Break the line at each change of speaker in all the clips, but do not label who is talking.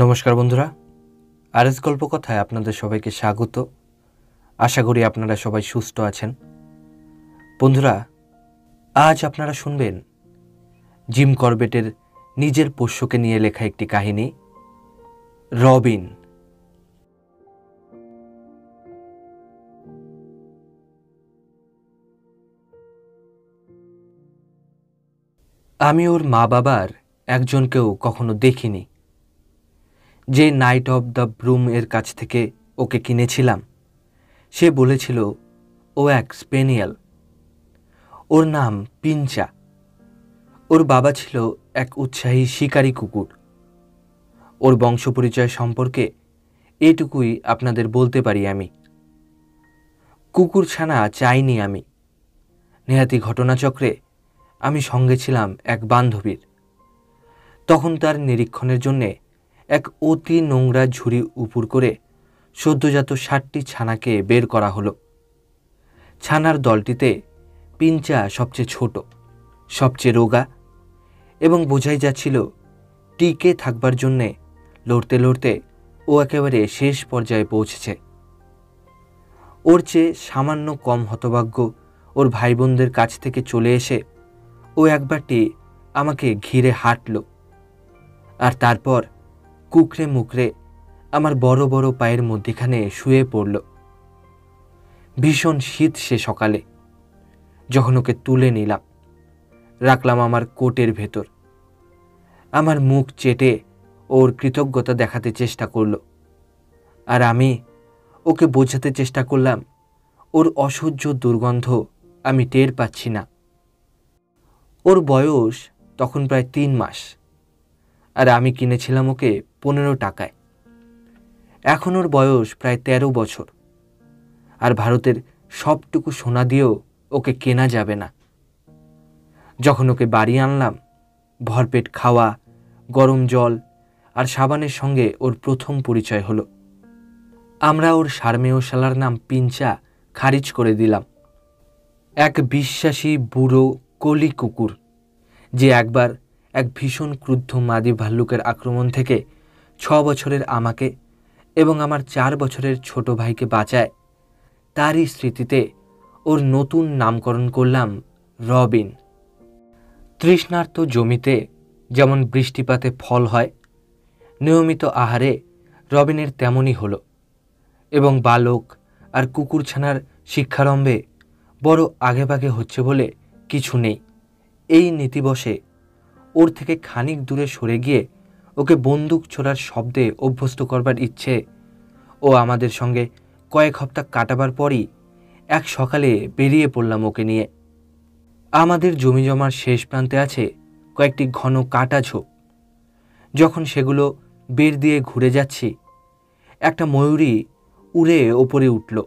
নমস্কার বন্ধুরা, আরএস গল্পকথায় আপনাদের সবাইকে স্বাগত। আশা করি আপনারা সবাই সুস্থ আছেন। বন্ধুরা, আজ আপনারা শুনবেন জিম করবেটের নিজের পোষ্যকে নিয়ে লেখা একটি কাহিনী, রবিন। আমি ওর মা বাবার একজনকেও কখনো দেখিনি। যে নাইট অফ দ্য ব্রুম এর কাছ থেকে ওকে কিনেছিলাম, সে বলেছিল ও এক স্পেনিয়াল। ওর নাম পিঞ্চা। ওর বাবা ছিল এক উৎসাহী শিকারী কুকুর। ওর বংশপরিচয় সম্পর্কে এটুকুই আপনাদের বলতে পারি আমি। কুকুর ছানা চাইনি আমি। নেহাতি ঘটনাচক্রে আমি সঙ্গে ছিলাম এক বান্ধবীর। তখন তার নিরীক্ষণের জন্যে এক অতি নোংরা ঝুড়ি উপুর করে সদ্যজাত 60টি ছানাকে বের করা হলো। ছানার দলটিতে পিঞ্চা সবচেয়ে ছোট, সবচেয়ে রোগা, এবং বোঝাই যাচ্ছিল টিকে থাকবার জন্যে লড়তে লড়তে ও একেবারে শেষ পর্যায়ে পৌঁছেছে। ওর চেয়ে সামান্য কম হতভাগ্য ওর ভাই বোনদের কাছ থেকে চলে এসে ও একবারটি আমাকে ঘিরে হাঁটল, আর তারপর কুকরে মুকরে আমার বড় বড় পায়ের মধ্যেখানে শুয়ে পড়ল। ভীষণ শীত সে সকালে, যখন ওকে তুলে নিলাম, রাখলাম আমার কোটের ভেতর। আমার মুখ চেটে ওর কৃতজ্ঞতা দেখাতে চেষ্টা করল, আর আমি ওকে বোঝাতে চেষ্টা করলাম ওর অসহ্য দুর্গন্ধ আমি টের পাচ্ছি না। ওর বয়স তখন প্রায় 3 মাস, আর আমি কিনেছিলাম ওকে 15 টাকায়। এখন ওর বয়স প্রায় 13 বছর, আর ভারতের সবটুকু সোনা দিয়েও ওকে কেনা যাবে না। যখন ওকে বাড়ি আনলাম, ভরপেট খাওয়া, গরম জল আর সাবানের সঙ্গে ওর প্রথম পরিচয় হলো। আমরা ওর সারমেয় শালার নাম পিঞ্চা খারিজ করে দিলাম। এক বিশ্বাসী বুড়ো কলি কুকুর, যে একবার এক ভীষণ ক্রুদ্ধ মাদি ভাল্লুকের আক্রমণ থেকে 6 বছরের আমাকে এবং আমার 4 বছরের ছোট ভাইকে বাঁচায়, তারই স্মৃতিতে ওর নতুন নামকরণ করলাম রবিন। তৃষ্ণার্ত জমিতে যেমন বৃষ্টিপাতে ফল হয়, নিয়মিত আহারে রবিনের তেমনই হলো, এবং বালক আর কুকুরছানার শিক্ষারম্ভে বড় আগেভাগে হচ্ছে বলে কিছু নেই। এই নীতিবশে ওর থেকে খানিক দূরে সরে গিয়ে ওকে বন্দুক ছোড়ার শব্দে অভ্যস্ত করবার ইচ্ছে ও আমাদের সঙ্গে কয়েক হপ্তাহ কাটাবার পরই এক সকালে বেরিয়ে পড়লাম ওকে নিয়ে। আমাদের জমিজমার শেষ প্রান্তে আছে কয়েকটি ঘন কাটা ঝোপ। যখন সেগুলো বের দিয়ে ঘুরে যাচ্ছি, একটা ময়ূরী উড়ে ওপরে উঠল।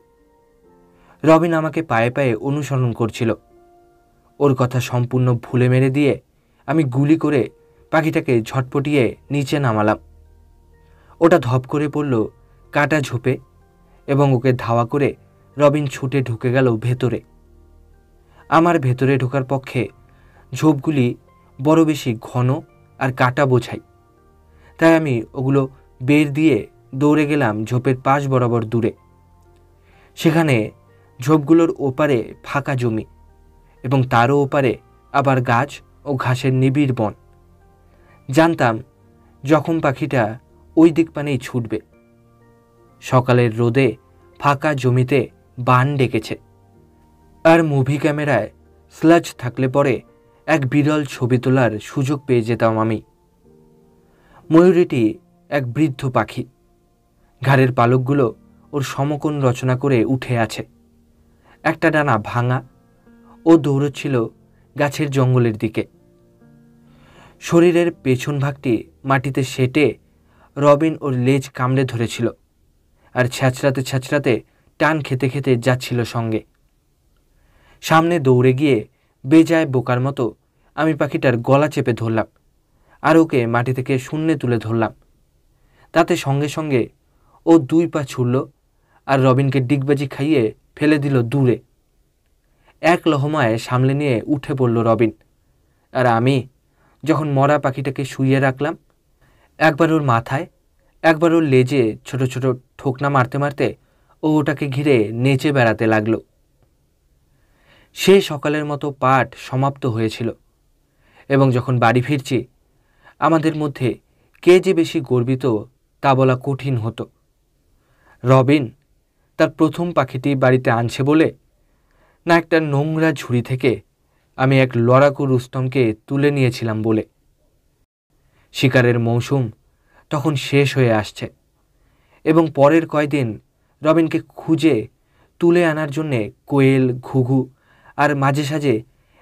রবিন আমাকে পায়ে পায়ে অনুসরণ করছিল। ওর কথা সম্পূর্ণ ভুলে মেরে দিয়ে আমি গুলি করে পাখিটাকে ঝটপটিয়ে নিচে নামালাম। ওটা ধপ করে পড়ল কাটা ঝোপে, এবং ওকে ধাওয়া করে রবিন ছুটে ঢুকে গেল ভেতরে। আমার ভেতরে ঢোকার পক্ষে ঝোপগুলি বড় বেশি ঘন আর কাটা বোঝাই, তাই আমি ওগুলো বের দিয়ে দৌড়ে গেলাম ঝোপের পাশ বরাবর দূরে। সেখানে ঝোপগুলোর ওপারে ফাঁকা জমি, এবং তারও ওপারে আবার গাছ ও ঘাসের নিবিড় বন। জানতাম জখম পাখিটা ওই দিক পানেই ছুটবে। সকালের রোদে ফাঁকা জমিতে বান ডেকেছে, আর মুভি ক্যামেরায় স্লাজ থাকলে পরে এক বিরল ছবি তোলার সুযোগ পেয়ে যেতাম আমি। ময়ূরীটি এক বৃদ্ধ পাখি। ঘাড়ের পালকগুলো ওর সমকোণ রচনা করে উঠে আছে। একটা ডানা ভাঙা। ও দৌড়চ্ছিল গাছের জঙ্গলের দিকে। শরীরের পেছন ভাগটি মাটিতে সেটে রবিন ওর লেজ কামড়ে ধরেছিল, আর ছ্যাঁচড়াতে ছ্যাঁচড়াতে টান খেতে খেতে যাচ্ছিল সঙ্গে। সামনে দৌড়ে গিয়ে বেজায় বোকার মতো আমি পাখিটার গলা চেপে ধরলাম, আর ওকে মাটি থেকে শূন্যে তুলে ধরলাম। তাতে সঙ্গে সঙ্গে ও 2 পা ছুড়ল, আর রবিনকে ডিগবাজি খাইয়ে ফেলে দিল দূরে। এক লহমায় সামলে নিয়ে উঠে পড়ল রবিন, আর আমি যখন মরা পাখিটাকে শুইয়ে রাখলাম, একবার ওর মাথায় একবার ওর লেজে ছোট ছোট ঠোকনা মারতে মারতে ও ওটাকে ঘিরে নেচে বেড়াতে লাগল। সেই সকালের মতো পাঠ সমাপ্ত হয়েছিল এবং যখন বাড়ি ফিরছি আমাদের মধ্যে কে যে বেশি গর্বিত তা বলা কঠিন হতো। রবিন তার প্রথম পাখিটি বাড়িতে আনছে বলে, না একটা নোংরা ঝুড়ি থেকে আমি এক লড়াকু রুস্তমকে তুলে নিয়েছিলাম বলে। শিকারের মৌসুম তখন শেষ হয়ে আসছে এবং পরের কয়দিন রবিনকে খুঁজে তুলে আনার জন্যে কোয়েল, ঘুঘু আর মাঝে সাঝে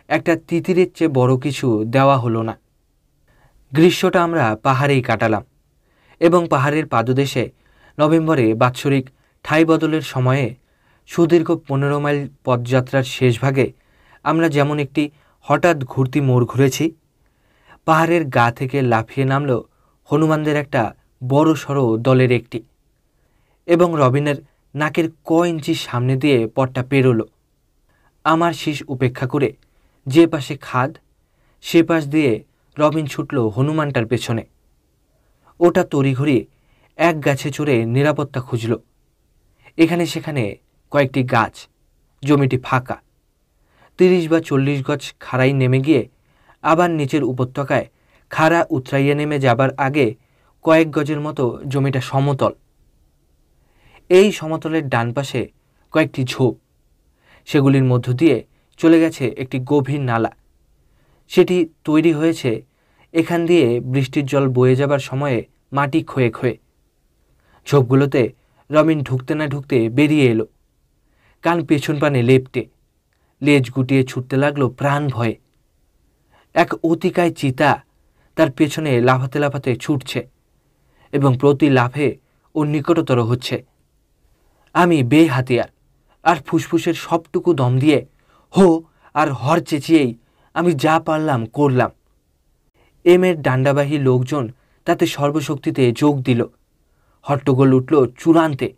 একটা তিতিরের চেয়ে বড় কিছু দেওয়া হলো না। গ্রীষ্মটা আমরা পাহাড়েই কাটালাম এবং পাহাড়ের পাদদেশে নভেম্বরে বাৎসরিক ঠাঁই বদলের সময়ে সুদীর্ঘ 15 মাইল পদযাত্রার শেষ ভাগে আমরা যেমন একটি হঠাৎ ঘুরতি মোড় ঘুরেছি, পাহাড়ের গা থেকে লাফিয়ে নামল হনুমানদের একটা বড় সড়ো দলের একটি এবং রবিনের নাকের ইঞ্চি সামনে দিয়ে পথটা পেরোলো। আমার শীষ উপেক্ষা করে যে পাশে খাদ সে পাশ দিয়ে রবিন ছুটল হনুমানটার পেছনে। ওটা তড়িঘড়ি এক গাছে চড়ে নিরাপত্তা খুঁজল। এখানে সেখানে কয়েকটি গাছ, জমিটি ফাঁকা। 30 বা 40 গজ খাড়াই নেমে গিয়ে আবার নিচের উপত্যকায় খাড়া উতরাইয়া নেমে যাবার আগে কয়েক গজের মতো জমিটা সমতল। এই সমতলের ডান পাশে কয়েকটি ঝোপ, সেগুলির মধ্য দিয়ে চলে গেছে একটি গভীর নালা। সেটি তৈরি হয়েছে এখান দিয়ে বৃষ্টির জল বয়ে যাবার সময়ে মাটি ক্ষয়ে ক্ষয়ে। ঝোপগুলোতে রবিন ঢুকতে না ঢুকতে বেরিয়ে এলো, কান পেছন পানে লেপ্টে, লেজ গুটিয়ে ছুটতে লাগলো প্রাণ ভয়ে। এক অতিকায় চিতা তার পেছনে লাফাতে লাফাতে ছুটছে এবং প্রতি লাফে ও নিকটতর হচ্ছে। আমি বেহাতিয়ার আর ফুসফুসের সবটুকু দম দিয়ে হো আর হর চেঁচিয়েই আমি যা পারলাম করলাম। এমের ডান্ডাবাহী লোকজন তাতে সর্বশক্তিতে যোগ দিল। হট্টগোল উঠল চূড়ান্তে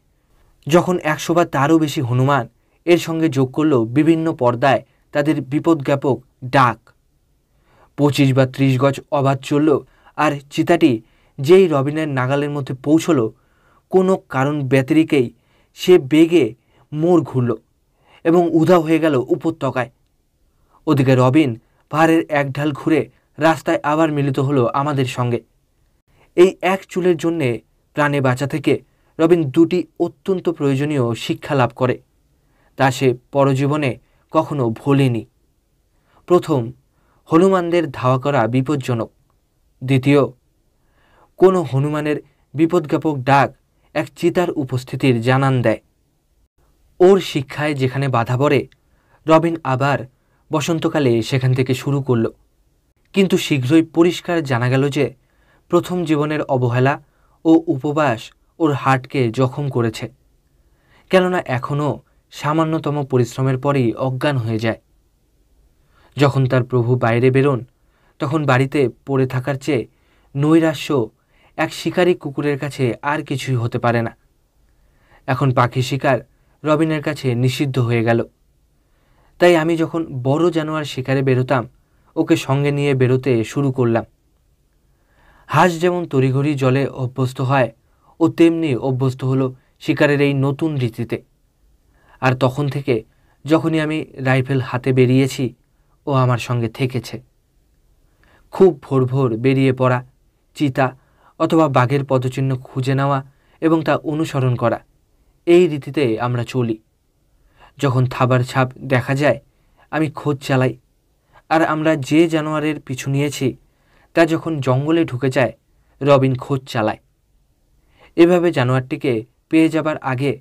যখন 100 বা তারও বেশি হনুমান এর সঙ্গে যোগ করল বিভিন্ন পর্দায় তাদের বিপদজ্ঞাপক ডাক। 25 বা 30 গজ অবাধ চলল আর চিতাটি যেই রবিনের নাগালের মধ্যে পৌঁছল কোনো কারণ ব্যতিরিকেই সে বেগে মোড় ঘুরল এবং উধাও হয়ে গেল উপত্যকায়। ওদিকে রবিন পাহাড়ের এক ঢাল ঘুরে রাস্তায় আবার মিলিত হলো আমাদের সঙ্গে। এই এক চুলের জন্যে প্রাণে বাঁচা থেকে রবিন 2টি অত্যন্ত প্রয়োজনীয় শিক্ষা লাভ করে, তা সে পরজীবনে কখনো ভোলেনি। প্রথম, হনুমানদের ধাওয়া করা বিপজ্জনক। দ্বিতীয়, কোনো হনুমানের বিপদজ্ঞাপক ডাক এক চিতার উপস্থিতির জানান দেয়। ওর শিক্ষায় যেখানে বাধা পড়ে রবিন আবার বসন্তকালে সেখান থেকে শুরু করল। কিন্তু শীঘ্রই পরিষ্কার জানা গেল যে প্রথম জীবনের অবহেলা ও উপবাস ওর হার্টকে জখম করেছে, কেননা এখনও সামান্যতম পরিশ্রমের পরেই অজ্ঞান হয়ে যায়। যখন তার প্রভু বাইরে বেরোন তখন বাড়িতে পড়ে থাকার চেয়ে নৈরাশ্য এক শিকারী কুকুরের কাছে আর কিছুই হতে পারে না। এখন পাখি শিকার রবিনের কাছে নিষিদ্ধ হয়ে গেল। তাই আমি যখন বড় জানোয়ার শিকারে বেরোতাম ওকে সঙ্গে নিয়ে বেরোতে শুরু করলাম। হাঁস যেমন তড়িঘড়ি জলে অভ্যস্ত হয় ও তেমনি অভ্যস্ত হলো শিকারের এই নতুন রীতিতে। আর তখন থেকে যখনই আমি রাইফেল হাতে বেরিয়েছি ও আমার সঙ্গে থেকেছে। খুব ভোর ভোর বেরিয়ে পড়া, চিতা অথবা বাঘের পদচিহ্ন খুঁজে নেওয়া এবং তা অনুসরণ করা, এই রীতিতে আমরা চলি। যখন থাবার ছাপ দেখা যায় আমি খোঁজ চালাই, আর আমরা যে জানোয়ারের পিছু নিয়েছি তা যখন জঙ্গলে ঢুকে যায় রবিন খোঁজ চালায়। এভাবে জানোয়ারটিকে পেয়ে যাবার আগে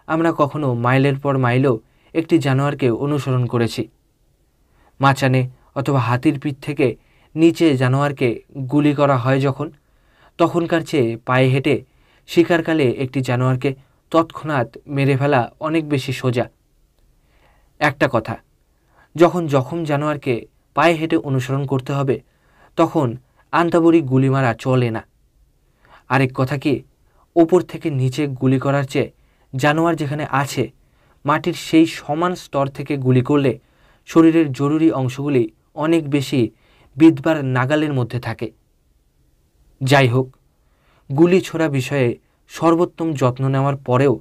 আমরা কখনো মাইলের পর মাইলও একটি জানোয়ারকে অনুসরণ করেছি। মাচানে অথবা হাতির পিঠ থেকে নিচে জানোয়ারকে গুলি করা হয় যখন, তখনকার চেয়ে পায়ে হেঁটে শিকারকালে একটি জানোয়ারকে তৎক্ষণাৎ মেরে ফেলা অনেক বেশি সোজা। একটা কথা, যখন জখম জানোয়ারকে পায়ে হেঁটে অনুসরণ করতে হবে তখন আন্তাবড়ি গুলি মারা চলে না। আরেক কথা কি, ওপর থেকে নিচে গুলি করার চেয়ে জানোয়ার যেখানে আছে মাটির সেই সমান স্তর থেকে গুলি করলে শরীরের জরুরি অংশগুলি অনেক বেশি বিধবার নাগালের মধ্যে থাকে। যাই হোক, গুলি ছোড়া বিষয়ে সর্বোত্তম যত্ন নেওয়ার পরেও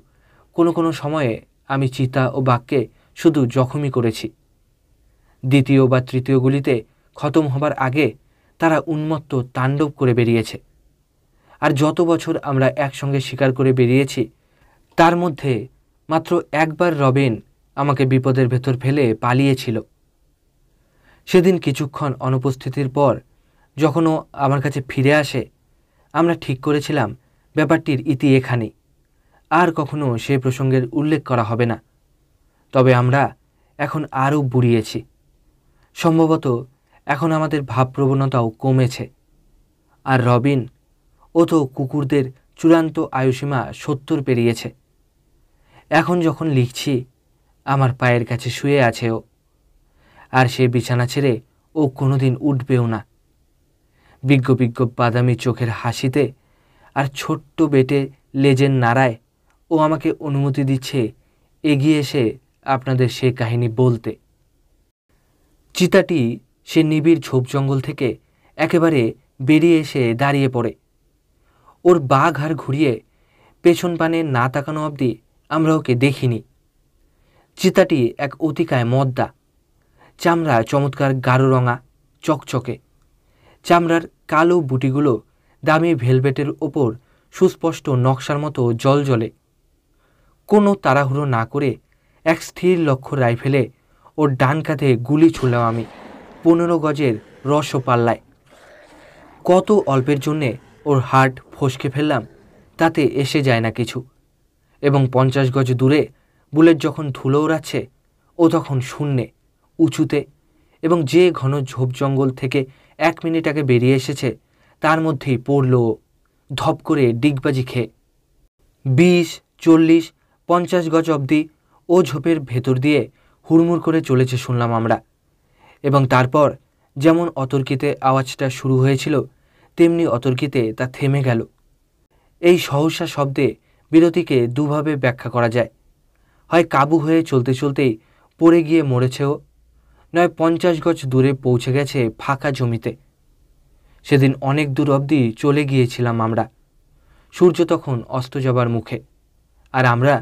কোনো কোনো সময়ে আমি চিতা ও বাঘকে শুধু জখমই করেছি। দ্বিতীয় বা তৃতীয় গুলিতে খতম হবার আগে তারা উন্মত্ত তাণ্ডব করে বেরিয়েছে। আর যত বছর আমরা একসঙ্গে শিকার করে বেরিয়েছি তার মধ্যে মাত্র একবার রবিন আমাকে বিপদের ভেতর ফেলে পালিয়েছিল। সেদিন কিছুক্ষণ অনুপস্থিতির পর যখন ও আমার কাছে ফিরে আসে, আমরা ঠিক করেছিলাম ব্যাপারটির ইতি এখানেই, আর কখনো সে প্রসঙ্গের উল্লেখ করা হবে না। তবে আমরা এখন আরও বুড়িয়েছি। সম্ভবত এখন আমাদের ভাবপ্রবণতাও কমেছে। আর রবিন, ও তো কুকুরদের চূড়ান্ত আয়ুসীমা 70 পেরিয়েছে। এখন যখন লিখছি আমার পায়ের কাছে শুয়ে আছে ও, আর সে বিছানা ছেড়ে ও কোনোদিন উঠবেও না। বিজ্ঞ বিজ্ঞ বাদামি চোখের হাসিতে আর ছোট্ট বেটে লেজের নাড়ায় ও আমাকে অনুমতি দিচ্ছে এগিয়ে এসে আপনাদের সে কাহিনী বলতে। চিতাটি সে নিবিড় ঝোপ জঙ্গল থেকে একেবারে বেরিয়ে এসে দাঁড়িয়ে পড়ে। ওর বাঁ ঘাড় ঘুরিয়ে পেছন পানে না তাকানো অবধি আমরা ওকে দেখিনি। চিতাটি এক অতিকায় মদ্দা, চামড়া চমৎকার গাঢ় রঙা চকচকে। চামড়ার কালো বুটিগুলো দামি ভেলভেটের ওপর সুস্পষ্ট নকশার মতো জ্বলজ্বলে। কোনো তাড়াহুড়ো না করে এক স্থির লক্ষ্য রাইফেলে ওর ডান কাঁধে গুলি ছুঁড়লাম আমি 15 গজের রস পাল্লায়। কত অল্পের জন্যে ওর হার্ট ফসকে ফেললাম তাতে এসে যায় না কিছু, এবং 50 গজ দূরে বুলেট যখন ধুলো ওড়াচ্ছে ও তখন শূন্যে উঁচুতে, এবং যে ঘন ঝোপ জঙ্গল থেকে 1 মিনিট আগে বেরিয়ে এসেছে তার মধ্যেই পড়ল ধপ করে ডিগবাজি খেয়ে। 20, 40, 50 গজ অবধি ও ঝোপের ভেতর দিয়ে হুড়মুড় করে চলেছে শুনলাম আমরা, এবং তারপর যেমন অতর্কিতে আওয়াজটা শুরু হয়েছিল তেমনি অতর্কিতে তা থেমে গেল। এই সহসা শব্দে বিরতিকে দুভাবে ব্যাখ্যা করা যায়। হয় কাবু হয়ে চলতে চলতেই পড়ে গিয়ে মরেছেও, নয় 50 গজ দূরে পৌঁছে গেছে ফাঁকা জমিতে। সেদিন অনেক দূর অবধি চলে গিয়েছিলাম আমরা। সূর্য তখন অস্ত যাবার মুখে, আর আমরা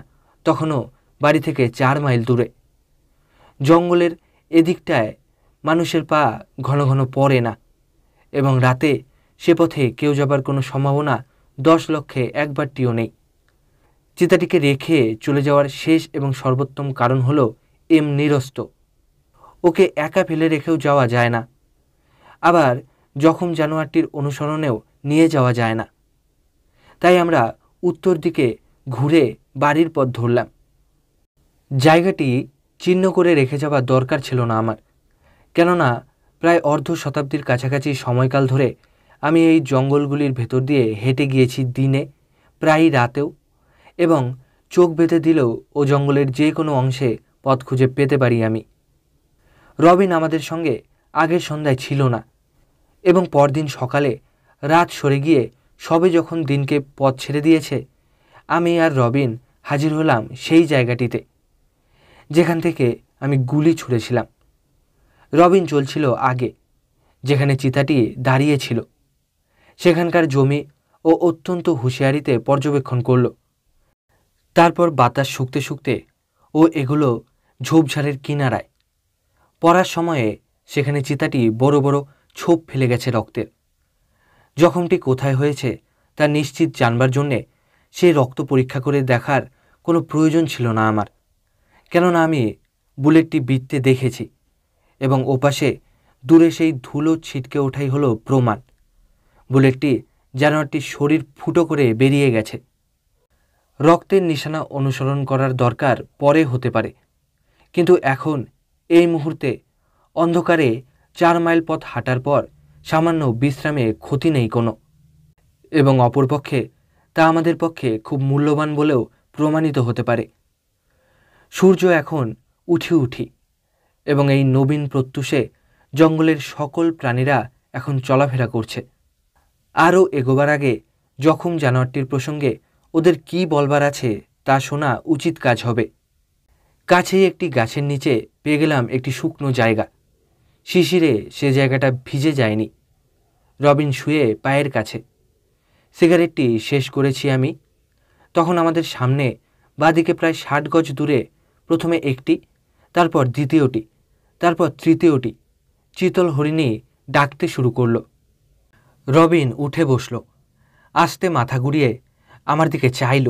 তখনও বাড়ি থেকে 4 মাইল দূরে। জঙ্গলের এদিকটায় মানুষের পা ঘন ঘন পড়ে না, এবং রাতে সে পথে কেউ যাবার কোনো সম্ভাবনা 10 লক্ষে একবারটিও নেই। চিতাটিকে রেখে চলে যাওয়ার শেষ এবং সর্বোত্তম কারণ হলো নিরস্ত। ওকে একা ফেলে রেখেও যাওয়া যায় না, আবার জখম জানোয়ারটির অনুসরণেও নিয়ে যাওয়া যায় না। তাই আমরা উত্তর দিকে ঘুরে বাড়ির পথ ধরলাম। জায়গাটি চিহ্ন করে রেখে যাওয়ার দরকার ছিল না আমার, কেননা প্রায় অর্ধ শতাব্দীর কাছাকাছি সময়কাল ধরে আমি এই জঙ্গলগুলির ভেতর দিয়ে হেঁটে গিয়েছি দিনে, প্রায়ই রাতেও, এবং চোখ বেঁধে দিলেও ও জঙ্গলের যে কোনো অংশে পথ খুঁজে পেতে পারি আমি। রবিন আমাদের সঙ্গে আগের সন্ধ্যায় ছিল না, এবং পরদিন সকালে রাত সরে গিয়ে সবে যখন দিনকে পথ ছেড়ে দিয়েছে আমি আর রবিন হাজির হলাম সেই জায়গাটিতে যেখান থেকে আমি গুলি ছুঁড়েছিলাম। রবিন চলছিল আগে, যেখানে চিতাটি দাঁড়িয়েছিল সেখানকার জমি ও অত্যন্ত হুঁশিয়ারিতে পর্যবেক্ষণ করল। তারপর বাতাস শুকতে শুকতে ও এগুলো ঝোপঝাড়ের কিনারায়। পড়ার সময়ে সেখানে চিতাটি বড় বড় ছোপ ফেলে গেছে রক্তের। জখমটি কোথায় হয়েছে তা নিশ্চিত জানবার জন্যে সেই রক্ত পরীক্ষা করে দেখার কোনো প্রয়োজন ছিল না আমার, কেননা আমি বুলেটটি বিঁধতে দেখেছি, এবং ওপাশে দূরে সেই ধুলো ছিটকে ওঠাই হলো প্রমাণ। বুলেটটি জানোয়ারটির শরীর ফুটো করে বেরিয়ে গেছে। রক্তের নিশানা অনুসরণ করার দরকার পরে হতে পারে, কিন্তু এখন এই মুহূর্তে অন্ধকারে 4 মাইল পথ হাঁটার পর সামান্য বিশ্রামে ক্ষতি নেই কোনো, এবং অপরপক্ষে তা আমাদের পক্ষে খুব মূল্যবান বলেও প্রমাণিত হতে পারে। সূর্য এখন উঠি, এবং এই নবীন প্রত্যুষে জঙ্গলের সকল প্রাণীরা এখন চলাফেরা করছে। আরও এগোবার আগে জখম জানোয়ারটির প্রসঙ্গে ওদের কি বলবার আছে তা শোনা উচিত কাজ হবে। কাছেই একটি গাছের নিচে পেয়ে গেলাম একটি শুকনো জায়গা। শিশিরে সে জায়গাটা ভিজে যায়নি। রবিন শুয়ে পায়ের কাছে, সিগারেটটি শেষ করেছি আমি, তখন আমাদের সামনে বাঁদিকে প্রায় 60 গজ দূরে প্রথমে একটি, তারপর দ্বিতীয়টি, তারপর তৃতীয়টি চিতল হরিণী ডাকতে শুরু করল। রবিন উঠে বসল, আস্তে মাথা ঘুরিয়ে আমার দিকে চাইল।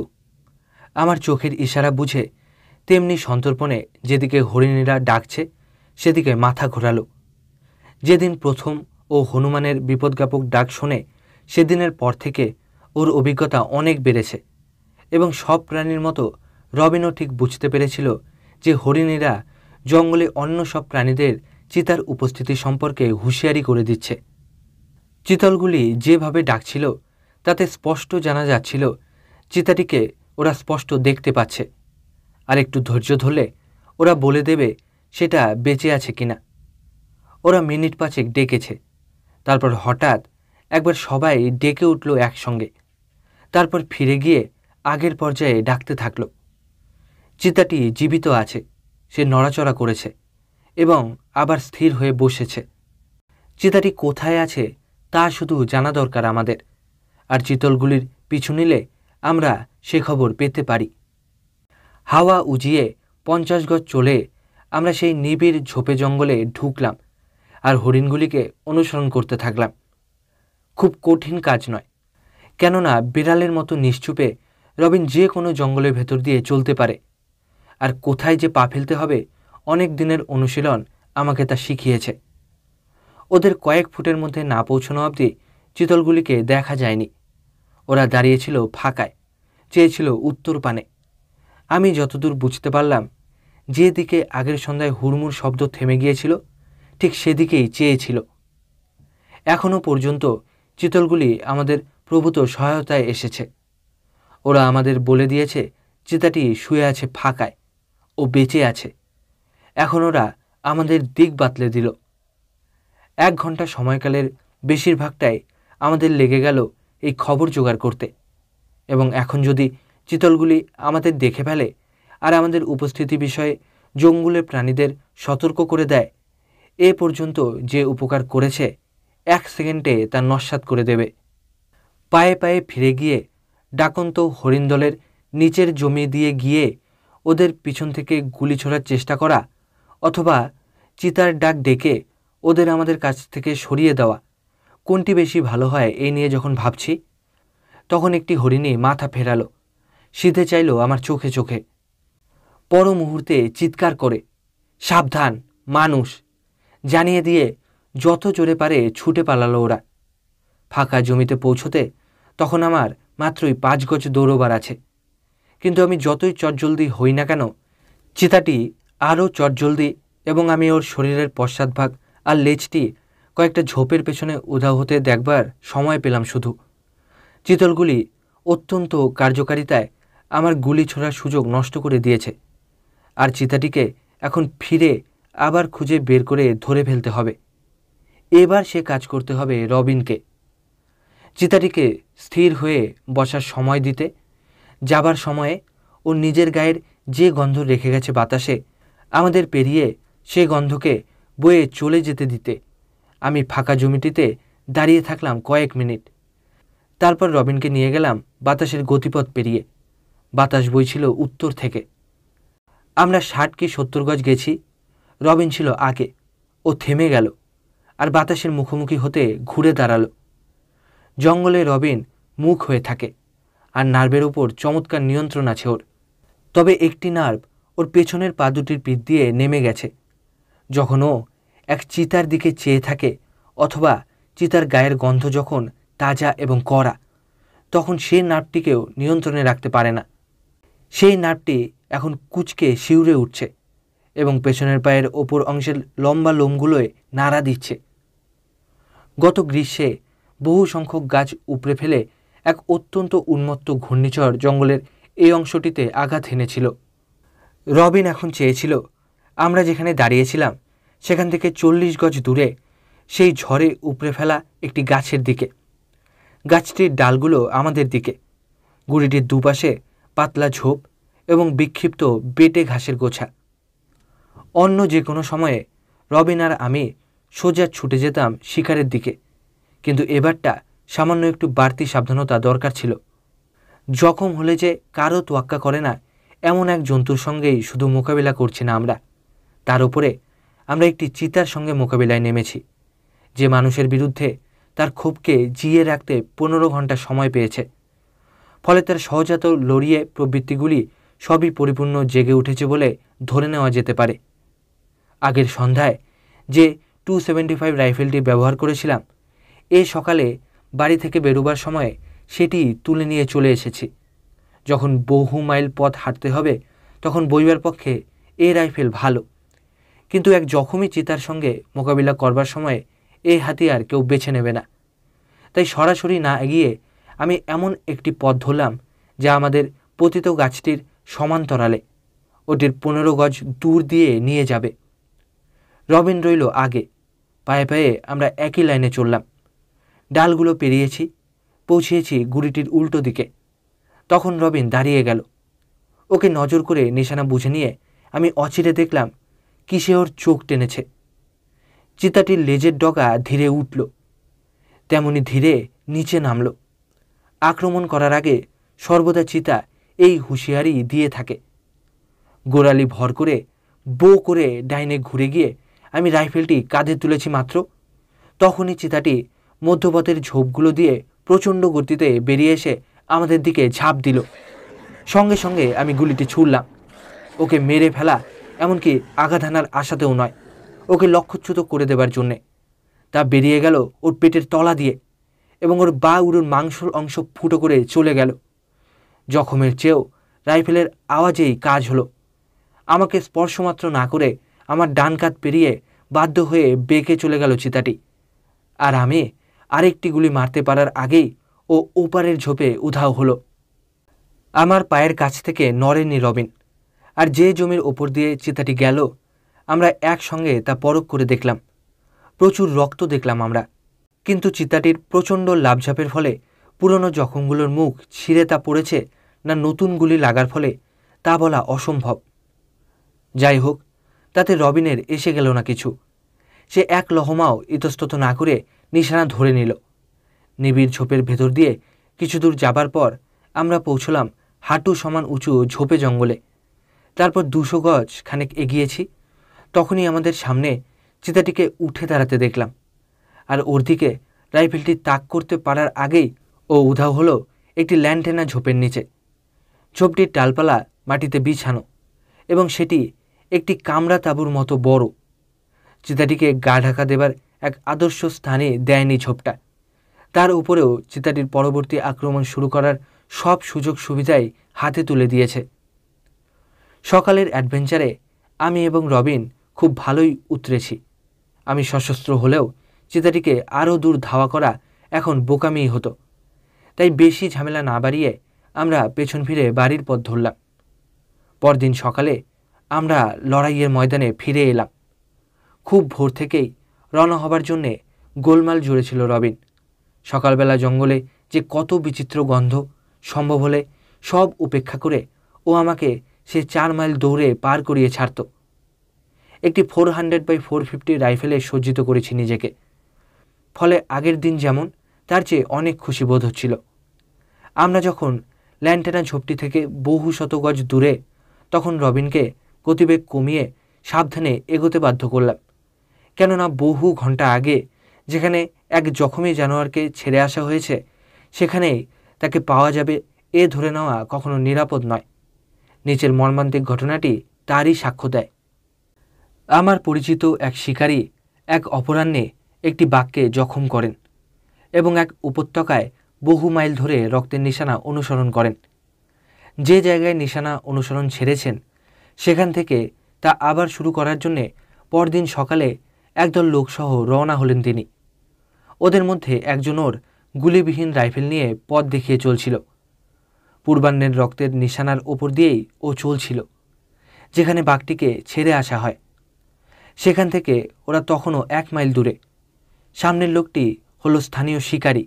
আমার চোখের ইশারা বুঝে তেমনি সন্তর্পণে যেদিকে হরিণীরা ডাকছে সেদিকে মাথা ঘোরালো। যেদিন প্রথম ও হনুমানের বিপদজ্ঞাপক ডাক শোনে সেদিনের পর থেকে ওর অভিজ্ঞতা অনেক বেড়েছে এবং সব প্রাণীর মতো রবিনও ঠিক বুঝতে পেরেছিল যে হরিণীরা জঙ্গলে অন্য সব প্রাণীদের চিতার উপস্থিতি সম্পর্কে হুঁশিয়ারি করে দিচ্ছে। চিতলগুলি যেভাবে ডাকছিল তাতে স্পষ্ট জানা যাচ্ছিল চিতাটিকে ওরা স্পষ্ট দেখতে পাচ্ছে, আর একটু ধৈর্য ধরলে ওরা বলে দেবে সেটা বেঁচে আছে কিনা। ওরা মিনিট 5 ডেকেছে, তারপর হঠাৎ একবার সবাই ডেকে উঠল একসঙ্গে, তারপর ফিরে গিয়ে আগের পর্যায়ে ডাকতে থাকল। চিতাটি জীবিত আছে, সে নড়াচড়া করেছে এবং আবার স্থির হয়ে বসেছে। চিতাটি কোথায় আছে তা শুধু জানা দরকার আমাদের, আর চিতলগুলির পিছু নিলে আমরা সে খবর পেতে পারি। হাওয়া উজিয়ে 50 গজ চলে আমরা সেই নিবিড় ঝোপে জঙ্গলে ঢুকলাম আর হরিণগুলিকে অনুসরণ করতে থাকলাম। খুব কঠিন কাজ নয়, কেননা বিড়ালের মতো নিশ্চুপে রবিন যে কোনো জঙ্গলের ভেতর দিয়ে চলতে পারে, আর কোথায় যে পা ফেলতে হবে অনেক দিনের অনুশীলন আমাকে তা শিখিয়েছে। ওদের কয়েক ফুটের মধ্যে না পৌঁছানো অবধি চিতলগুলিকে দেখা যায়নি। ওরা দাঁড়িয়েছিল ফাঁকায়, চেয়েছিল উত্তর পানে। আমি যতদূর বুঝতে পারলাম যে দিকে আগের সন্ধ্যায় হুড়মুড় শব্দ থেমে গিয়েছিল ঠিক সেদিকেই চেয়েছিল। এখনও পর্যন্ত চিতলগুলি আমাদের প্রভূত সহায়তায় এসেছে। ওরা আমাদের বলে দিয়েছে চিতাটি শুয়ে আছে ফাঁকায়, ও বেঁচে আছে। এখন ওরা আমাদের দিক বাতলে দিল। 1 ঘন্টা সময়কালের বেশিরভাগটাই আমাদের লেগে গেল এই খবর জোগাড় করতে, এবং এখন যদি চিতলগুলি আমাদের দেখে ফেলে আর আমাদের উপস্থিতি বিষয়ে জঙ্গলের প্রাণীদের সতর্ক করে দেয়, এ পর্যন্ত যে উপকার করেছে 1 সেকেন্ডে তা নস্যাৎ করে দেবে। পায়ে পায়ে ফিরে গিয়ে ডাকন্ত হরিণ দলের নিচের জমি দিয়ে গিয়ে ওদের পিছন থেকে গুলি ছোড়ার চেষ্টা করা, অথবা চিতার ডাক ডেকে ওদের আমাদের কাছ থেকে সরিয়ে দেওয়া, কোনটি বেশি ভালো হয় এই নিয়ে যখন ভাবছি, তখন একটি হরিণী মাথা ফেরালো, সিধে চাইল আমার চোখে চোখে। পর মুহূর্তে চিৎকার করে সাবধান মানুষ জানিয়ে দিয়ে যত জোরে পারে ছুটে পালালো ওরা। ফাঁকা জমিতে পৌঁছতে তখন আমার মাত্রই 5 গজ দৌড়বার আছে, কিন্তু আমি যতই চটজলদি হই না কেন চিতাটি আরও চটজলদি, এবং আমি ওর শরীরের পশ্চাৎভাগ আর লেজটি কয়েকটা ঝোপের পেছনে উধাও হতে দেখবার সময় পেলাম শুধু। চিতলগুলি অত্যন্ত কার্যকারিতায় আমার গুলি ছোড়ার সুযোগ নষ্ট করে দিয়েছে, আর চিতাটিকে এখন ফিরে আবার খুঁজে বের করে ধরে ফেলতে হবে। এবার সে কাজ করতে হবে রবিনকে। চিতাটিকে স্থির হয়ে বসার সময় দিতে, যাবার সময়ে ও নিজের গায়ের যে গন্ধ রেখে গেছে বাতাসে আমাদের পেরিয়ে সে গন্ধকে বয়ে চলে যেতে দিতে। আমি ফাঁকা জমিটিতে দাঁড়িয়ে থাকলাম কয়েক মিনিট, তারপর রবিনকে নিয়ে গেলাম বাতাসের গতিপথ পেরিয়ে। বাতাস বইছিল উত্তর থেকে। আমরা 60 কি 70 গজ গেছি। রবিন ছিল আগে, ও থেমে গেল আর বাতাসের মুখোমুখি হতে ঘুরে দাঁড়ালো। জঙ্গলে রবিন মুখ হয়ে থাকে, আর নার্ভের ওপর চমৎকার নিয়ন্ত্রণ আছে ওর। তবে একটি নার্ভ ওর পেছনের পা দুটির পিঠ দিয়ে নেমে গেছে। যখন ও এক চিতার দিকে চেয়ে থাকে অথবা চিতার গায়ের গন্ধ যখন তাজা এবং কড়া, তখন সেই নার্ভটিকেও নিয়ন্ত্রণে রাখতে পারে না। সেই নার্ভটি এখন কুঁচকে শিউরে উঠছে এবং পেছনের পায়ের ওপর অংশের লম্বা লোমগুলোয় নাড়া দিচ্ছে। গত গ্রীষ্মে বহু সংখ্যক গাছ উপড়ে ফেলে এক অত্যন্ত উন্মত্ত ঘূর্ণিঝড় জঙ্গলের এই অংশটিতে আঘাত হেনেছিল। রবিন এখন চেয়েছিল আমরা যেখানে দাঁড়িয়েছিলাম সেখান থেকে 40 গজ দূরে সেই ঝড়ে উপড়ে ফেলা একটি গাছের দিকে। গাছটির ডালগুলো আমাদের দিকে, গুড়িটির দুপাশে পাতলা ঝোপ এবং বিক্ষিপ্ত বেটে ঘাসের গোছা। অন্য যে কোনো সময়ে রবিন আর আমি সোজা ছুটে যেতাম শিকারের দিকে, কিন্তু এবারটা সামান্য একটু বাড়তি সাবধানতা দরকার ছিল। জখম হলে যে কারো তোয়াক্কা করে না এমন এক জন্তুর সঙ্গেই শুধু মোকাবিলা করছি না আমরা, তার উপরে আমরা একটি চিতার সঙ্গে মোকাবিলায় নেমেছি, যে মানুষের বিরুদ্ধে তার ক্ষোভকে জিয়ে রাখতে 15 ঘন্টা সময় পেয়েছে। ফলে তার সহজাত লড়িয়ে প্রবৃত্তিগুলি সবই পরিপূর্ণ জেগে উঠেছে বলে ধরে নেওয়া যেতে পারে। আগের সন্ধ্যায় যে 275 রাইফেলটি ব্যবহার করেছিলাম, এ সকালে বাড়ি থেকে বেরোবার সময় সেটি তুলে নিয়ে চলে এসেছি। যখন বহু মাইল পথ হাঁটতে হবে তখন বইবার পক্ষে এ রাইফেল ভালো, কিন্তু এক জখমি চিতার সঙ্গে মোকাবিলা করবার সময় এই হাতিয়ার কেউ বেছে নেবে না। তাই সরাসরি না এগিয়ে আমি এমন একটি পথ ধরলাম যা আমাদের পতিত গাছটির সমান্তরালে, ওটির 15 গজ দূর দিয়ে নিয়ে যাবে। রবিন রইল আগে, পায়ে পায়ে আমরা একই লাইনে চললাম। ডালগুলো পেরিয়েছি, পৌঁছিয়েছি গুড়িটির উল্টো দিকে। তখন রবিন দাঁড়িয়ে গেল। ওকে নজর করে নিশানা বুঝে নিয়ে আমি অচিরে দেখলাম কিসে ওর চোখ টেনেছে। চিতাটির লেজের ডগা ধীরে উঠল, তেমনি ধীরে নিচে নামল। আক্রমণ করার আগে সর্বদা চিতা এই হুঁশিয়ারি দিয়ে থাকে। গোড়ালি ভর করে বো করে ডাইনে ঘুরে গিয়ে আমি রাইফেলটি কাঁধে তুলেছি মাত্র, তখনই চিতাটি মধ্যপথের ঝোপগুলো দিয়ে প্রচণ্ড গতিতে বেরিয়ে এসে আমাদের দিকে ঝাঁপ দিল। সঙ্গে সঙ্গে আমি গুলিটি ছুড়লাম। ওকে মেরে ফেলা, এমনকি আঘাত হানার আশাতেও নয়, ওকে লক্ষ্যচ্যুত করে দেবার জন্যে। তা বেরিয়ে গেল ওর পেটের তলা দিয়ে এবং ওর বা উড়োর মাংসর অংশ ফুটো করে চলে গেল। জখমের চেয়েও রাইফেলের আওয়াজেই কাজ হলো। আমাকে স্পর্শমাত্র না করে আমার ডান কাঁধ পেরিয়ে বাধ্য হয়ে বেঁকে চলে গেল চিতাটি, আর আমি আরেকটি গুলি মারতে পারার আগেই ও ওপারের ঝোপে উধাও হলো। আমার পায়ের কাছ থেকে নড়েনি রবিন, আর যে জমির ওপর দিয়ে চিতাটি গেল আমরা একসঙ্গে তা পরখ করে দেখলাম। প্রচুর রক্ত দেখলাম আমরা, কিন্তু চিতাটির প্রচণ্ড লাফঝাপের ফলে পুরনো জখমগুলোর মুখ ছিঁড়ে তা পড়েছে না নতুন গুলি লাগার ফলে তা বলা অসম্ভব। যাই হোক, তাতে রবিনের এসে গেল না কিছু। সে এক লহমাও ইতস্তত না করে নিশানা ধরে নিল। নিবিড় ঝোপের ভেতর দিয়ে কিছু দূর যাবার পর আমরা পৌঁছলাম হাঁটু সমান উঁচু ঝোপে জঙ্গলে। তারপর 200 গজ খানেক এগিয়েছি, তখনই আমাদের সামনে চিতাটিকে উঠে দাঁড়াতে দেখলাম, আর ওর দিকে রাইফেলটি তাক করতে পারার আগেই ও উধাও হলো একটি ল্যান্টেনা ঝোপের নিচে। ঝোপটির ডালপালা মাটিতে বিছানো এবং সেটি একটি কামরা তাঁবুর মতো বড়। চিতাটিকে গা ঢাকা দেবার এক আদর্শ স্থানে দেয়নি ঝোপটা। তার উপরেও চিতাটির পরবর্তী আক্রমণ শুরু করার সব সুযোগ সুবিধাই হাতে তুলে দিয়েছে। সকালের অ্যাডভেঞ্চারে আমি এবং রবিন খুব ভালোই উতরেছি। আমি সশস্ত্র হলেও চিতাটিকে আরও দূর ধাওয়া করা এখন বোকামিই হতো। তাই বেশি ঝামেলা না বাড়িয়ে আমরা পেছন ফিরে বাড়ির পথ ধরলাম। পরদিন সকালে আমরা লড়াইয়ের ময়দানে ফিরে এলাম। খুব ভোর থেকেই রওনা হবার জন্যে গোলমাল জুড়েছিল রবিন। সকালবেলা জঙ্গলে যে কত বিচিত্র গন্ধ, সম্ভব হলে সব উপেক্ষা করে ও আমাকে সে 4 মাইল দৌড়ে পার করিয়ে ছাড়ত। একটি 400x450 রাইফেলে সজ্জিত করেছি নিজেকে। ফলে আগের দিন যেমন তার চেয়ে অনেক খুশি বোধ হচ্ছিল। আমরা যখন ল্যান্টেনা ঝোপটি থেকে বহু শত গজ দূরে, তখন রবিনকে গতিবেগ কমিয়ে সাবধানে এগোতে বাধ্য করলাম। কেননা বহু ঘন্টা আগে যেখানে এক জখমি জানোয়ারকে ছেড়ে আসা হয়েছে, সেখানেই তাকে পাওয়া যাবে এ ধরে নেওয়া কখনো নিরাপদ নয়। নিচের মর্মান্তিক ঘটনাটি তারই সাক্ষ্য দেয়। আমার পরিচিত এক শিকারী এক অপরাহ্নে একটি বাঘকে জখম করেন এবং এক উপত্যকায় বহু মাইল ধরে রক্তের নিশানা অনুসরণ করেন। যে জায়গায় নিশানা অনুসরণ ছেড়েছেন সেখান থেকে তা আবার শুরু করার জন্যে পরদিন সকালে একদল লোকসহ রওনা হলেন তিনি। ওদের মধ্যে একজন ওর গুলিবিহীন রাইফেল নিয়ে পথ দেখিয়ে চলছিল। পূর্বাহ্নের রক্তের নিশানার ওপর দিয়েই ও চলছিল, যেখানে বাঘটিকে ছেড়ে আসা হয়। সেখান থেকে ওরা তখনও 1 মাইল দূরে। সামনের লোকটি হলো স্থানীয় শিকারী।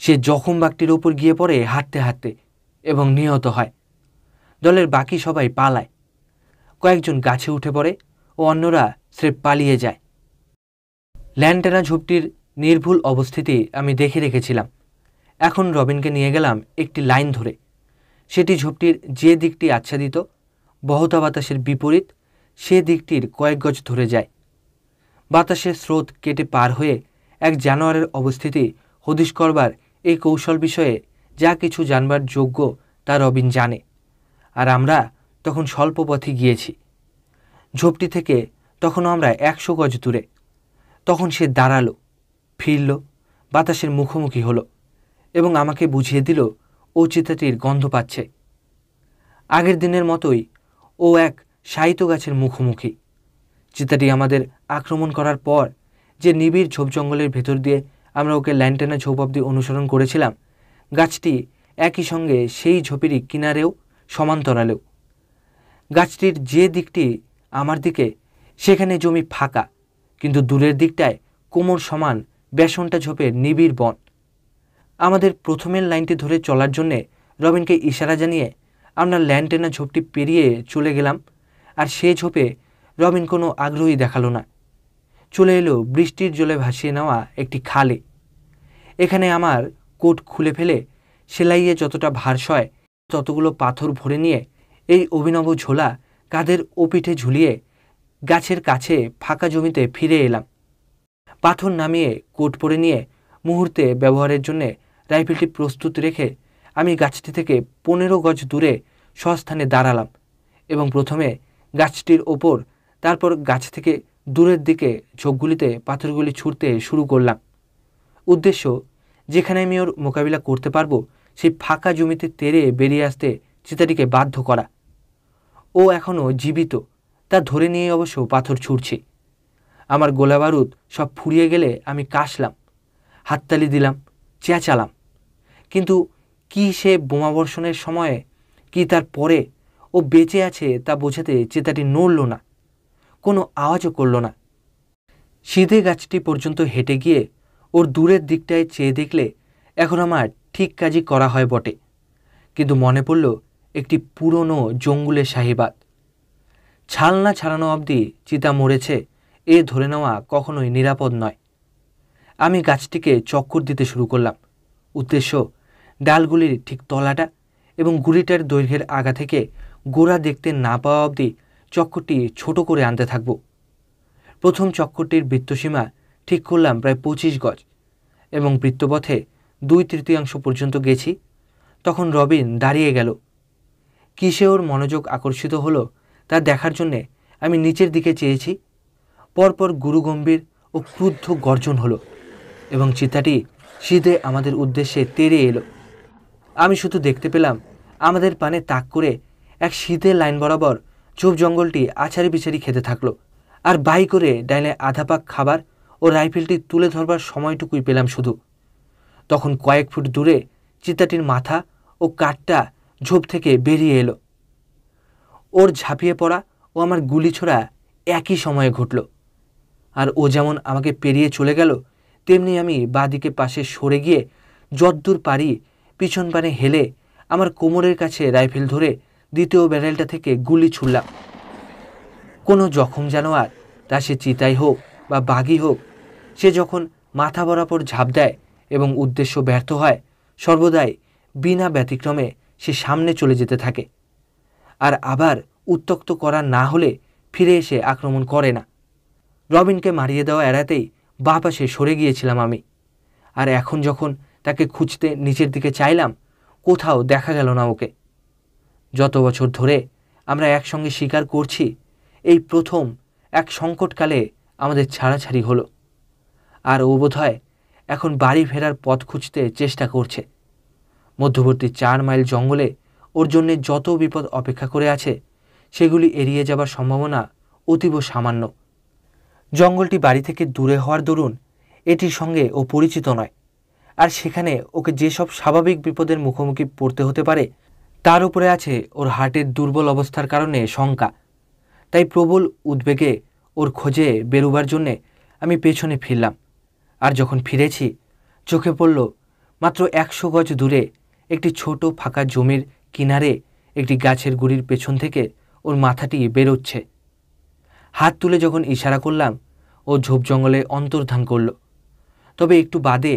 সে জখম বাঘটির ওপর গিয়ে পড়ে হাঁটতে হাঁটতে এবং নিহত হয়। দলের বাকি সবাই পালায়। কয়েকজন গাছে উঠে পড়ে ও অন্যরা স্রেফ পালিয়ে যায়। ল্যান্টেনা ঝোপটির নির্ভুল অবস্থিতি আমি দেখে রেখেছিলাম। এখন রবিনকে নিয়ে গেলাম একটি লাইন ধরে। সেটি ঝোপটির যে দিকটি আচ্ছাদিত বহতা বাতাসের বিপরীত সে দিকটির কয়েক গজ ধরে যায়। বাতাসের স্রোত কেটে পার হয়ে এক জানোয়ারের অবস্থিতি হদিশ করবার এই কৌশল বিষয়ে যা কিছু জানবার যোগ্য তা রবিন জানে। আর আমরা তখন স্বল্প পথে গিয়েছি। ঝোপটি থেকে তখনও আমরা 100 গজ দূরে। তখন সে দাঁড়ালো, ফিরল, বাতাসের মুখোমুখি হলো এবং আমাকে বুঝিয়ে দিল ও চিতাটির গন্ধ পাচ্ছে। আগের দিনের মতোই ও এক শায়িত গাছের মুখোমুখি। চিতাটি আমাদের আক্রমণ করার পর যে নিবিড় ঝোপ জঙ্গলের ভেতর দিয়ে আমরা ওকে ল্যান্টেনা ঝোপ অবধি অনুসরণ করেছিলাম, গাছটি একই সঙ্গে সেই ঝোপেরই কিনারেও সমান্তরালেও। গাছটির যে দিকটি আমার দিকে সেখানে জমি ফাঁকা, কিন্তু দূরের দিকটায় কোমর সমান বেসনটা ঝোপের নিবিড় বন। আমাদের প্রথমের লাইনটি ধরে চলার জন্যে রবিনকে ইশারা জানিয়ে আমরা ল্যান্টেনা ঝোপটি পেরিয়ে চলে গেলাম। আর সে ঝোপে রবিন কোনো আগ্রহী দেখালো না। চলে এলো বৃষ্টির জলে ভাসিয়ে নেওয়া একটি খালে। এখানে আমার কোট খুলে ফেলে সেলাইয়ে যতটা ভার সয় ততগুলো পাথর ভরে নিয়ে এই অভিনব ঝোলা কাঁধের ও পিঠে ঝুলিয়ে গাছের কাছে ফাঁকা জমিতে ফিরে এলাম। পাথর নামিয়ে কোট পরে নিয়ে মুহূর্তে ব্যবহারের জন্যে রাইফেলটি প্রস্তুত রেখে আমি গাছটি থেকে 15 গজ দূরে স্বস্থানে দাঁড়ালাম এবং প্রথমে গাছটির ওপর, তারপর গাছ থেকে দূরের দিকে ঝোপগুলিতে পাথরগুলি ছুঁড়তে শুরু করলাম। উদ্দেশ্য, যেখানে আমি ওর মোকাবিলা করতে পারবো সেই ফাঁকা জমিতে তেড়ে বেরিয়ে আসতে চিতাটিকে বাধ্য করা। ও এখনও জীবিত তা ধরে নিয়ে অবশ্য পাথর ছুঁড়ছি। আমার গোলা বারুদ সব ফুরিয়ে গেলে আমি কাশলাম, হাততালি দিলাম, চেঁচালাম, কিন্তু কি সে বোমাবর্ষণের সময়ে কি তার পরে ও বেঁচে আছে তা বোঝাতে চিতাটি নড়ল না, কোনো আওয়াজও করল না। সিধে গাছটি পর্যন্ত হেঁটে গিয়ে ওর দূরের দিকটায় চেয়ে দেখলে এখন আমার ঠিক কাজই করা হয় বটে, কিন্তু মনে পড়ল একটি পুরনো জঙ্গুলের শাহিবাদ। ছালনা ছাড়ানো অবধি চিতা মরেছে এ ধরে নেওয়া কখনোই নিরাপদ নয়। আমি গাছটিকে চক্কর দিতে শুরু করলাম। উদ্দেশ্য, ডালগুলির ঠিক তলাটা এবং গুড়িটার দৈর্ঘ্যের আগা থেকে গোড়া দেখতে না পাওয়া অবধি চক্করটি ছোট করে আনতে থাকব। প্রথম চক্করটির বৃত্তসীমা ঠিক করলাম প্রায় 25 গজ এবং বৃত্তপথে 2/3 পর্যন্ত গেছি। তখন রবিন দাঁড়িয়ে গেল। কিসে ওর মনোযোগ আকর্ষিত হলো তা দেখার জন্যে আমি নিচের দিকে চেয়েছি। পরপর গুরুগম্ভীর ও ক্রুদ্ধ গর্জন হলো এবং চিতাটি সিধে আমাদের উদ্দেশ্যে তেড়ে এলো। আমি শুধু দেখতে পেলাম আমাদের পানে তাক করে এক সিধে লাইন বরাবর ঝোপ জঙ্গলটি আছাড়ি বিছাড়ি খেতে থাকলো। আর বাই করে ডাইনে আধা পাক খাবার ও রাইফেলটি তুলে ধরবার সময়টুকুই পেলাম শুধু। তখন কয়েক ফুট দূরে চিতাটির মাথা ও কাঠটা ঝোপ থেকে বেরিয়ে এলো। ওর ঝাঁপিয়ে পড়া ও আমার গুলি ছোড়া একই সময়ে ঘটল। আর ও যেমন আমাকে পেরিয়ে চলে গেল, তেমনি আমি বাঁদিকে পাশে সরে গিয়ে যদ্দূর পারি পিছন পানে হেলে আমার কোমরের কাছে রাইফেল ধরে দ্বিতীয় ব্যারেলটা থেকে গুলি ছুড়লাম। কোনো জখম জানোয়ার, তা সে চিতাই হোক বা বাঘই হোক, সে যখন মাথা বরাবর ঝাঁপ দেয় এবং উদ্দেশ্য ব্যর্থ হয়, সর্বদাই বিনা ব্যতিক্রমে সে সামনে চলে যেতে থাকে আর আবার উত্ত্যক্ত করা না হলে ফিরে এসে আক্রমণ করে না। রবিনকে মারিয়ে দেওয়া এড়াতেই বাঁ পাশে সরে গিয়েছিলাম আমি। আর এখন যখন তাকে খুঁজতে নিচের দিকে চাইলাম, কোথাও দেখা গেল না ওকে। যত বছর ধরে আমরা একসঙ্গে শিকার করছি, এই প্রথম এক সংকটকালে আমাদের ছাড়াছাড়ি হলো। আর ও বোধহয় এখন বাড়ি ফেরার পথ খুঁজতে চেষ্টা করছে। মধ্যবর্তী 4 মাইল জঙ্গলে ওর জন্যে যত বিপদ অপেক্ষা করে আছে সেগুলি এড়িয়ে যাবার সম্ভাবনা অতীব সামান্য। জঙ্গলটি বাড়ি থেকে দূরে হওয়ার দরুন এটির সঙ্গে ও পরিচিত নয়, আর সেখানে ওকে যেসব স্বাভাবিক বিপদের মুখোমুখি পড়তে হতে পারে তার উপরে আছে ওর হার্টের দুর্বল অবস্থার কারণে শঙ্কা। তাই প্রবল উদ্বেগে ওর খোঁজে বেরোবার জন্যে আমি পেছনে ফিরলাম। আর যখন ফিরেছি, চোখে পড়ল মাত্র 100 গজ দূরে একটি ছোট ফাঁকা জমির কিনারে একটি গাছের গুড়ির পেছন থেকে ওর মাথাটি বেরোচ্ছে। হাত তুলে যখন ইশারা করলাম, ও ঝোপ জঙ্গলে অন্তর্ধান করল। তবে একটু বাদে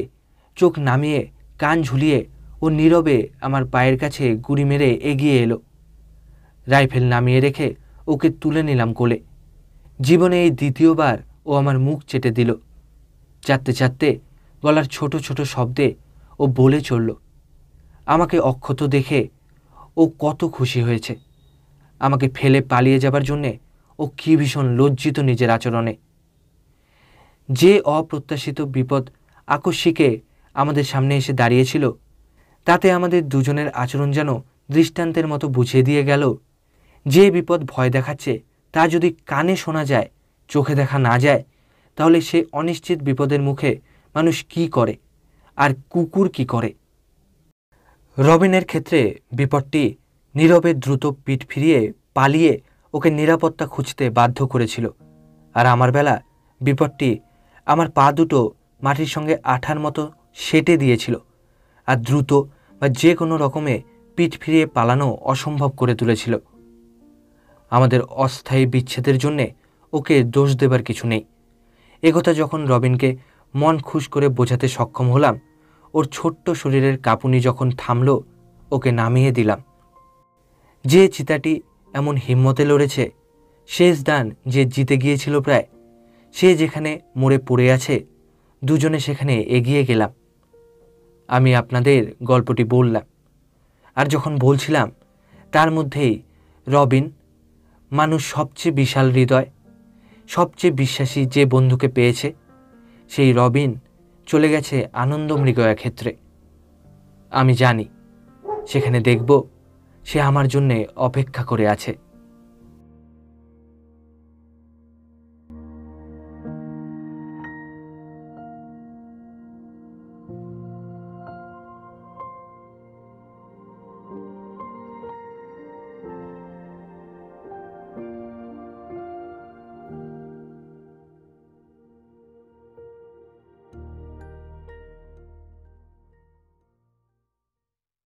চোখ নামিয়ে কান ঝুলিয়ে ও নীরবে আমার পায়ের কাছে গুড়ি মেরে এগিয়ে এলো। রাইফেল নামিয়ে রেখে ওকে তুলে নিলাম কোলে। জীবনে এই দ্বিতীয়বার ও আমার মুখ চেটে দিল। চাটতে চাটতে গলার ছোট ছোট শব্দে ও বলে চলল, আমাকে অক্ষত দেখে ও কত খুশি হয়েছে। আমাকে ফেলে পালিয়ে যাবার জন্যে ও কী ভীষণ লজ্জিত নিজের আচরণে। যে অপ্রত্যাশিত বিপদ আকস্মিকে আমাদের সামনে এসে দাঁড়িয়েছিল, তাতে আমাদের দুজনের আচরণ যেন দৃষ্টান্তের মতো বুঝিয়ে দিয়ে গেল, যে বিপদ ভয় দেখাচ্ছে তা যদি কানে শোনা যায়, চোখে দেখা না যায়, তাহলে সে অনিশ্চিত বিপদের মুখে মানুষ কি করে আর কুকুর কি করে। রবিনের ক্ষেত্রে বিপদটি নীরবে দ্রুত পিঠ ফিরিয়ে পালিয়ে ওকে নিরাপত্তা খুঁজতে বাধ্য করেছিল, আর আমার বেলা বিপদটি আমার পা দুটো মাটির সঙ্গে আঠার মতো সেটে দিয়েছিল আর দ্রুত বা যে কোনো রকমে পিঠ ফিরিয়ে পালানো অসম্ভব করে তুলেছিল। আমাদের অস্থায়ী বিচ্ছেদের জন্যে ওকে দোষ দেবার কিছু নেই। একথা যখন রবিনকে মন খুশ করে বোঝাতে সক্ষম হলাম, ওর ছোট্ট শরীরের কাঁপুনি যখন থামল, ওকে নামিয়ে দিলাম। যে চিতাটি এমন হিম্মতে লড়েছে, শেষ দান যে জিতে গিয়েছিল প্রায়, সে যেখানে মরে পড়ে আছে, দুজনে সেখানে এগিয়ে গেলাম। আমি আপনাদের গল্পটি বললাম, আর যখন বলছিলাম তার মধ্যেই রবিন, মানুষ সবচেয়ে বিশাল হৃদয়, সবচেয়ে বিশ্বাসী যে বন্ধুকে পেয়েছে, সেই রবিন চলে গেছে আনন্দ মৃগয়া ক্ষেত্রে। আমি জানি সেখানে দেখব সে আমার জন্যে অপেক্ষা করে আছে।